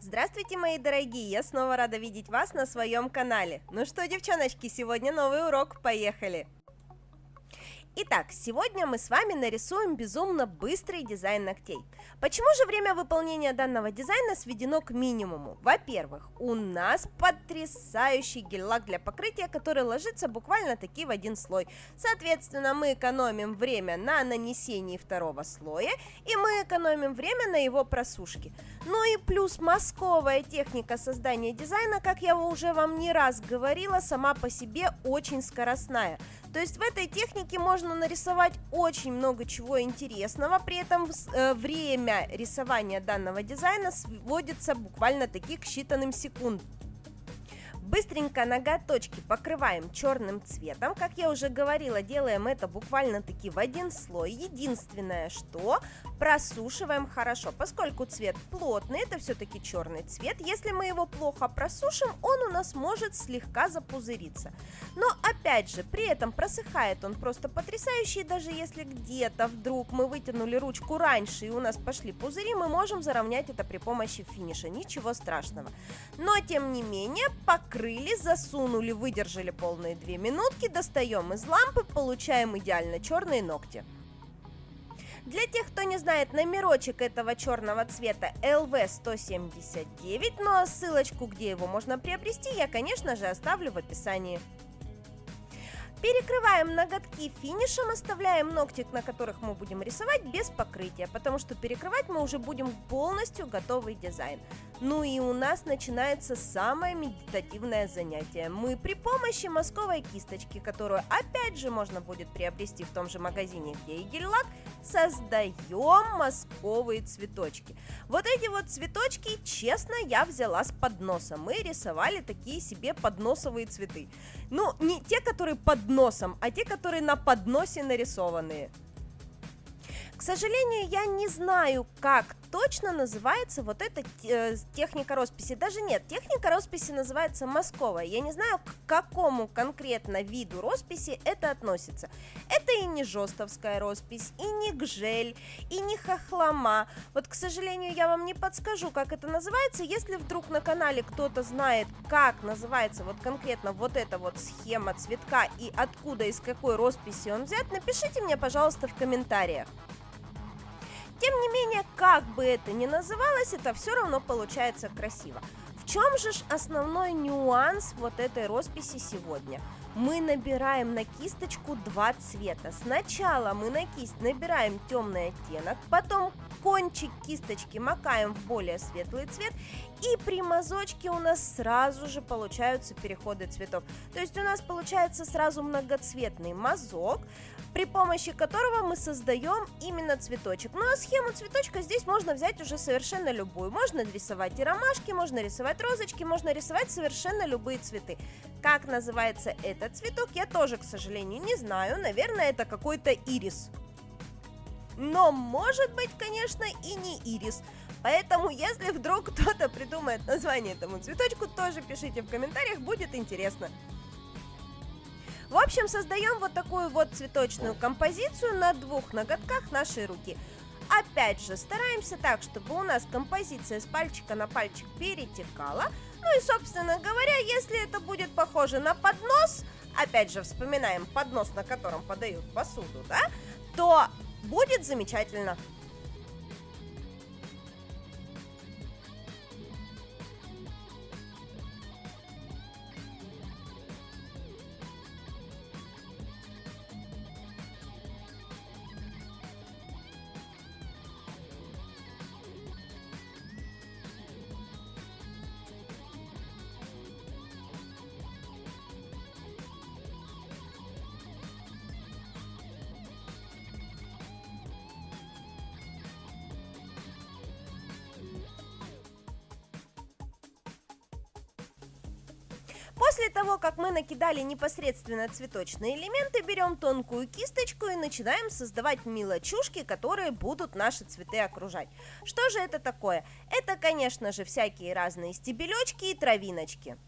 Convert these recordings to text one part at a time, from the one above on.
Здравствуйте, мои дорогие! Я снова рада видеть вас на своем канале. Ну что, девчоночки, сегодня новый урок, поехали! Итак, сегодня мы с вами нарисуем безумно быстрый дизайн ногтей. Почему же время выполнения данного дизайна сведено к минимуму? Во-первых, у нас потрясающий гель-лак для покрытия, который ложится буквально-таки в один слой. Соответственно, мы экономим время на нанесении второго слоя, и мы экономим время на его просушке. Ну и плюс мазковая техника создания дизайна, как я уже вам не раз говорила, сама по себе очень скоростная. То есть в этой технике можно нарисовать очень много чего интересного, при этом время рисования данного дизайна сводится буквально-таки к считанным секундам. Быстренько ноготочки покрываем черным цветом. Как я уже говорила, делаем это буквально-таки в один слой. Единственное, что просушиваем хорошо, поскольку цвет плотный, это все-таки черный цвет. Если мы его плохо просушим, он у нас может слегка запузыриться. Но опять же, при этом просыхает он просто потрясающий. Даже если где-то вдруг мы вытянули ручку раньше и у нас пошли пузыри, мы можем заровнять это при помощи финиша. Ничего страшного. Но тем не менее, покрыли, засунули, выдержали полные 2 минутки, достаем из лампы, получаем идеально черные ногти. Для тех, кто не знает, номерочек этого черного цвета LV179, ну а ссылочку, где его можно приобрести, я, конечно же, оставлю в описании. Перекрываем ноготки финишем, оставляем ногтик, на которых мы будем рисовать, без покрытия, потому что перекрывать мы уже будем полностью готовый дизайн. Ну и у нас начинается самое медитативное занятие. Мы при помощи мазковой кисточки, которую опять же можно будет приобрести в том же магазине, где и гель-лак, создаем мазковые цветочки. Вот эти вот цветочки, честно, я взяла с подноса. Мы рисовали такие себе подносовые цветы. Ну, не те, которые под носом, а те, которые на подносе нарисованные. К сожалению, я не знаю, как точно называется вот эта техника росписи. Даже нет, техника росписи называется мазковая. Я не знаю, к какому конкретно виду росписи это относится. Это и не жестовская роспись, и не гжель, и не хохлома. Вот, к сожалению, я вам не подскажу, как это называется. Если вдруг на канале кто-то знает, как называется вот конкретно вот эта вот схема цветка и откуда, из какой росписи он взят, напишите мне, пожалуйста, в комментариях. Тем не менее, как бы это ни называлось, это все равно получается красиво. В чем же основной нюанс вот этой росписи сегодня? Мы набираем на кисточку 2 цвета. Сначала мы на кисть набираем темный оттенок, потом кончик кисточки макаем в более светлый цвет, и при мазочке у нас сразу же получаются переходы цветов. То есть у нас получается сразу многоцветный мазок, при помощи которого мы создаем именно цветочек. Ну а схему цветочка здесь можно взять уже совершенно любую. Можно рисовать и ромашки, можно рисовать розочки, можно рисовать совершенно любые цветы. Как называется этот цветок, я тоже, к сожалению, не знаю. Наверное, это какой-то ирис. Но может быть, конечно, и не ирис. Поэтому, если вдруг кто-то придумает название этому цветочку, тоже пишите в комментариях, будет интересно. В общем, создаем вот такую вот цветочную композицию на 2 ноготках нашей руки. Опять же, стараемся так, чтобы у нас композиция с пальчика на пальчик перетекала. Ну и, собственно говоря, если это будет похоже на поднос, опять же, вспоминаем поднос, на котором подают посуду, да, то будет замечательно. После того, как мы накидали непосредственно цветочные элементы, берем тонкую кисточку и начинаем создавать мелочушки, которые будут наши цветы окружать. Что же это такое? Это, конечно же, всякие разные стебелечки и травиночки.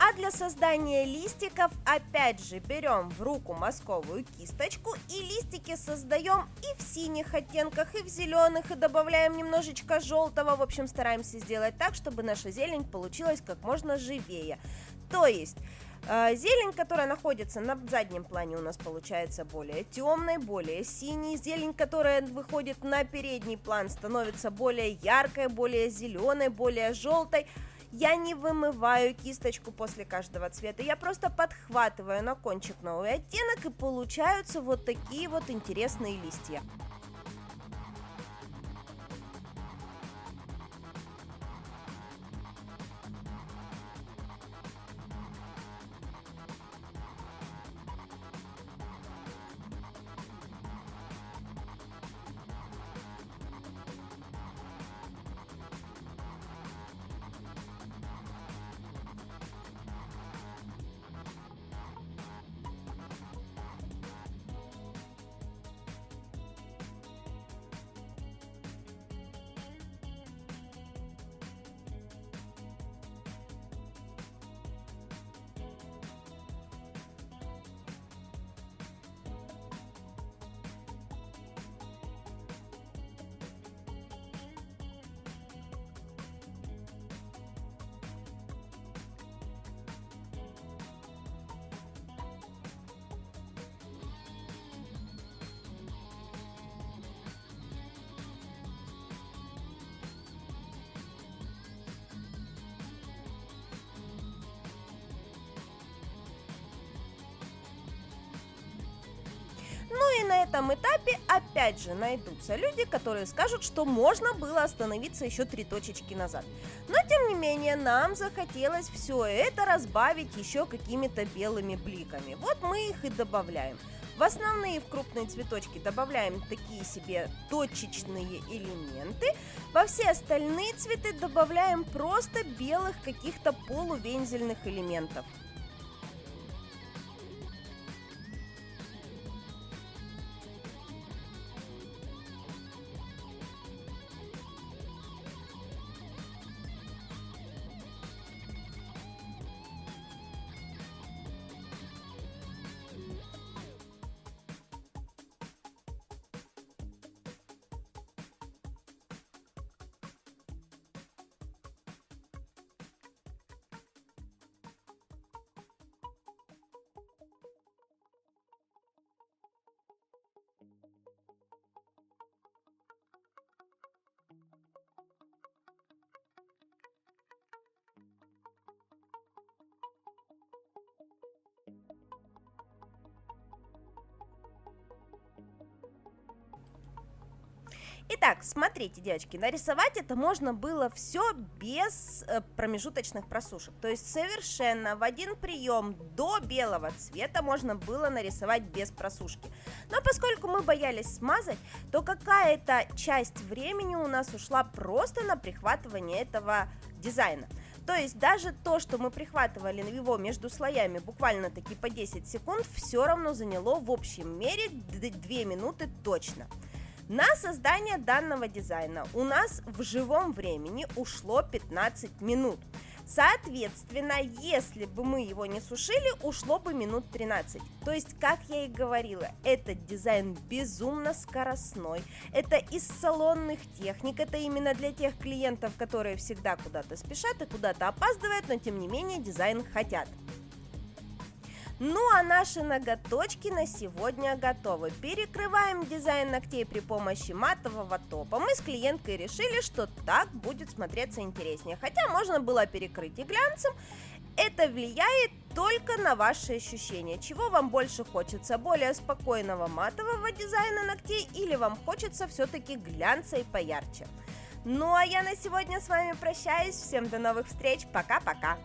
А для создания листиков опять же берем в руку мазковую кисточку и листики создаем и в синих оттенках, и в зеленых, и добавляем немножечко желтого. В общем, стараемся сделать так, чтобы наша зелень получилась как можно живее. То есть зелень, которая находится на заднем плане, у нас получается более темной, более синей. Зелень, которая выходит на передний план, становится более яркой, более зеленой, более желтой. Я не вымываю кисточку после каждого цвета, я просто подхватываю на кончик новый оттенок, и получаются вот такие вот интересные листья. Ну и на этом этапе опять же найдутся люди, которые скажут, что можно было остановиться еще 3 точечки назад. Но тем не менее нам захотелось все это разбавить еще какими-то белыми бликами. Вот мы их и добавляем. В основные, в крупные цветочки добавляем такие себе точечные элементы. Во все остальные цветы добавляем просто белых каких-то полувензельных элементов. Итак, смотрите, девочки, нарисовать это можно было все без промежуточных просушек. То есть совершенно в один прием до белого цвета можно было нарисовать без просушки. Но поскольку мы боялись смазать, то какая-то часть времени у нас ушла просто на прихватывание этого дизайна. То есть даже то, что мы прихватывали его между слоями буквально-таки по 10 секунд, все равно заняло в общем мере 2 минуты точно. На создание данного дизайна у нас в живом времени ушло 15 минут. Соответственно, если бы мы его не сушили, ушло бы минут 13. То есть, как я и говорила, этот дизайн безумно скоростной. Это из салонных техник, это именно для тех клиентов, которые всегда куда-то спешат и куда-то опаздывают, но тем не менее дизайн хотят. Ну а наши ноготочки на сегодня готовы. Перекрываем дизайн ногтей при помощи матового топа. Мы с клиенткой решили, что так будет смотреться интереснее. Хотя можно было перекрыть и глянцем. Это влияет только на ваши ощущения. Чего вам больше хочется? Более спокойного матового дизайна ногтей или вам хочется все-таки глянца и поярче? Ну а я на сегодня с вами прощаюсь. Всем до новых встреч. Пока-пока.